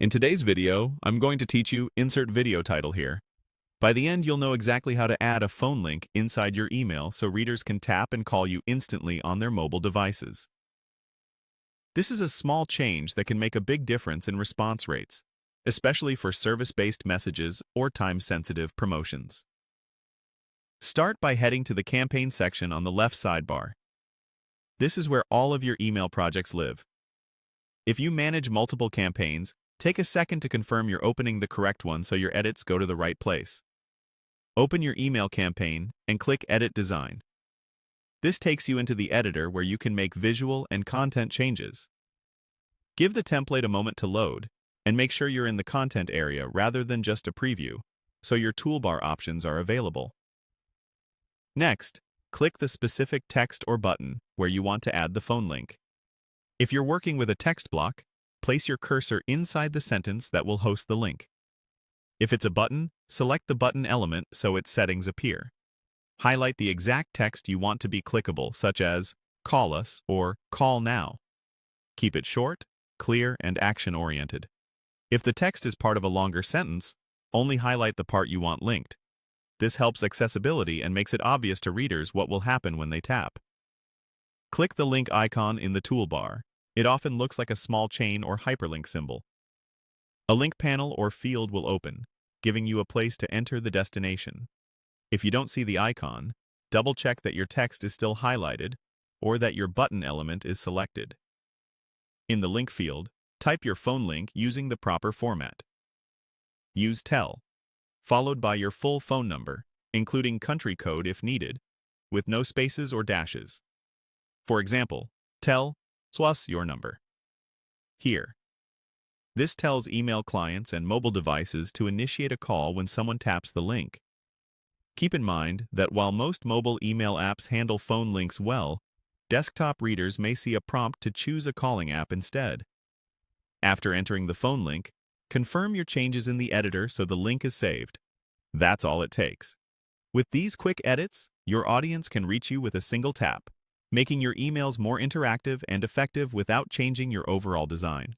In today's video, I'm going to teach you insert video title here. By the end, you'll know exactly how to add a phone link inside your email so readers can tap and call you instantly on their mobile devices. This is a small change that can make a big difference in response rates, especially for service-based messages or time-sensitive promotions. Start by heading to the campaign section on the left sidebar. This is where all of your email projects live. If you manage multiple campaigns, take a second to confirm you're opening the correct one so your edits go to the right place. Open your email campaign and click Edit Design. This takes you into the editor where you can make visual and content changes. Give the template a moment to load, and make sure you're in the content area rather than just a preview, so your toolbar options are available. Next, click the specific text or button where you want to add the phone link. If you're working with a text block, place your cursor inside the sentence that will host the link. If it's a button, select the button element so its settings appear. Highlight the exact text you want to be clickable, such as "Call us" or "Call now." Keep it short, clear, and action-oriented. If the text is part of a longer sentence, only highlight the part you want linked. This helps accessibility and makes it obvious to readers what will happen when they tap. Click the link icon in the toolbar. It often looks like a small chain or hyperlink symbol. A link panel or field will open, giving you a place to enter the destination. If you don't see the icon, double-check that your text is still highlighted or that your button element is selected. In the link field, type your phone link using the proper format. Use TEL, followed by your full phone number, including country code if needed, with no spaces or dashes. For example, TEL + your number. Here. This tells email clients and mobile devices to initiate a call when someone taps the link. Keep in mind that while most mobile email apps handle phone links well, desktop readers may see a prompt to choose a calling app instead. After entering the phone link, confirm your changes in the editor so the link is saved. That's all it takes. With these quick edits, your audience can reach you with a single tap, making your emails more interactive and effective without changing your overall design.